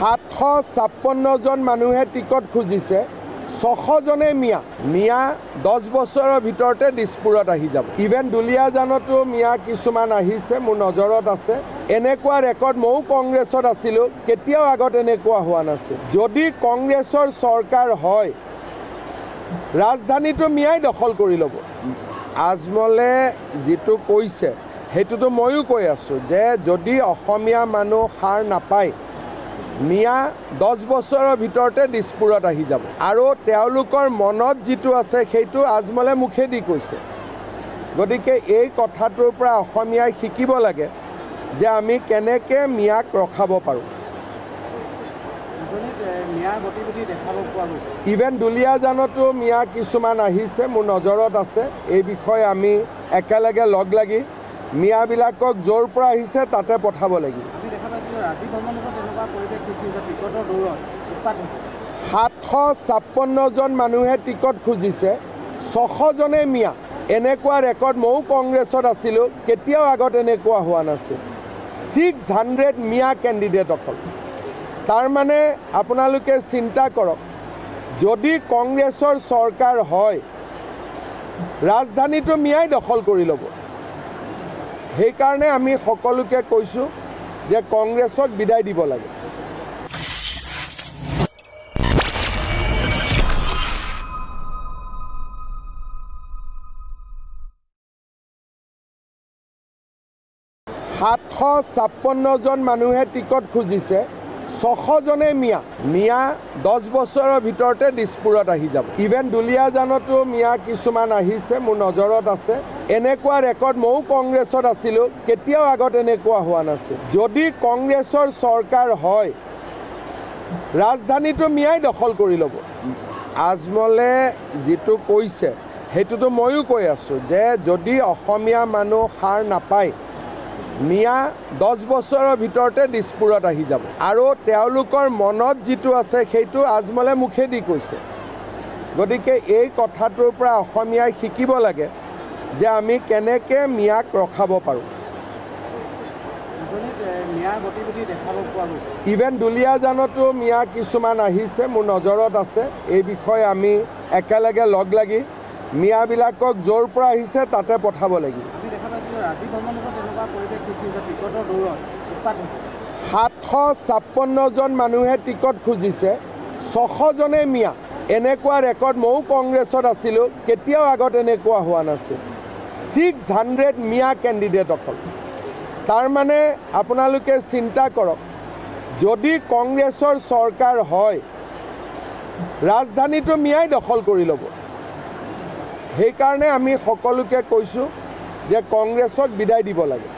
756 জন মানুহে টিকট খুজিছে 600 জনে মিয়া 10 বছৰৰ ভিতৰতে দিছপুৰত আহি যাব। ইভেন দুলীয়াজানতো মিয়া কিছুমান আহিছে, মোৰ নজৰত আছে। এনেকুৱা ৰেকৰ্ড ময়ো কংগ্ৰেছত আছিলোঁ, কেতিয়াও আগত এনেকুৱা হোৱা নাছিল। যদি কংগ্ৰেছৰ চৰকাৰ হয়, ৰাজধানীটো মিয়াই দখল কৰি ল'ব। আজমলে যিটো কৈছে সেইটোতো ময়ো কৈ আছোঁ যে যদি অসমীয়া মানুহ সাৰ নাপায়, মিয়া 10 বছৰৰ ভিতৰতে দিছপুৰত আহি যাব। আৰু তেওঁলোকৰ মনত যিটো আছে সেইটো আজমলে মুখেদি কৈছে। গতিকে এই কথাটোৰ পৰা অসমীয়াই শিকিব লাগে যে আমি কেনেকৈ মিয়াক ৰখাব পাৰোঁ। ইভেন দুলীয়াজানতো মিয়া কিছুমান আহিছে, মোৰ নজৰত আছে। এই বিষয়ে আমি একেলগে লগ লাগি মিয়াবিলাকক য'ৰ পৰা আহিছে তাতে পঠাব লাগিব। 756 জন মানুহে টিকট খুজিছে 600 জনে মিয়া। এনেকুৱা ৰেকৰ্ড ময়ো কংগ্ৰেছত আছিলোঁ, কেতিয়াও আগত এনেকুৱা হোৱা নাছিল। 600 মিয়া কেণ্ডিডেট অকল। তাৰমানে আপোনালোকে চিন্তা কৰক, যদি কংগ্ৰেছৰ চৰকাৰ হয়, ৰাজধানীটো মিয়াই দখল কৰি ল'ব। সেইকাৰণে আমি সকলোকে কৈছোঁ যে কংগ্ৰেছক বিদায় দিব লাগে। জন মানুহে টিকট খুজিছে 600 জনে মিয়া 10 বছৰৰ ভিতৰতে দিছপুৰত আহি যাব। ইভেন দুলীয়াজানতো মিয়া কিছুমান আহিছে, মোৰ নজৰত আছে। এনেকুৱা ৰেকৰ্ড ময়ো কংগ্ৰেছত আছিলোঁ, কেতিয়াও আগত এনেকুৱা হোৱা নাছিল। যদি কংগ্ৰেছৰ চৰকাৰ হয়, ৰাজধানীটো মিয়াই দখল কৰি ল'ব। আজমলে যিটো কৈছে সেইটোতো ময়ো কৈ আছোঁ যে যদি অসমীয়া মানুহ সাৰ নাপায়, মিয়া 10 বছৰৰ ভিতৰতে দিছপুৰত আহি যাব। আৰু তেওঁলোকৰ মনত যিটো আছে সেইটো আজমলে মুখেদি কৈছে। গতিকে এই কথাটোৰ পৰা অসমীয়াই শিকিব লাগে যে আমি কেনেকৈ মিয়াক ৰখাব পাৰোঁ। ইভেন দুলীয়াজানতো মিয়া কিছুমান আহিছে, মোৰ নজৰত আছে। এই বিষয়ে আমি একেলগে লগ লাগি মিয়াবিলাকক য'ৰ পৰা আহিছে তাতে পঠাব লাগিব। 756 জন মানুহে টিকট খুজিছে 600 জনে মিয়া। এনেকুৱা ৰেকৰ্ড ময়ো কংগ্ৰেছত আছিলোঁ, কেতিয়াও আগত এনেকুৱা হোৱা নাছিল। 600 মিয়া কেণ্ডিডেট অকল। তাৰমানে আপোনালোকে চিন্তা কৰক, যদি কংগ্ৰেছৰ চৰকাৰ হয়, ৰাজধানীটো মিয়াই দখল কৰি ল'ব। সেইকাৰণে আমি সকলোকে কৈছোঁ যে কংগ্ৰেছক বিদায় দিব লাগে।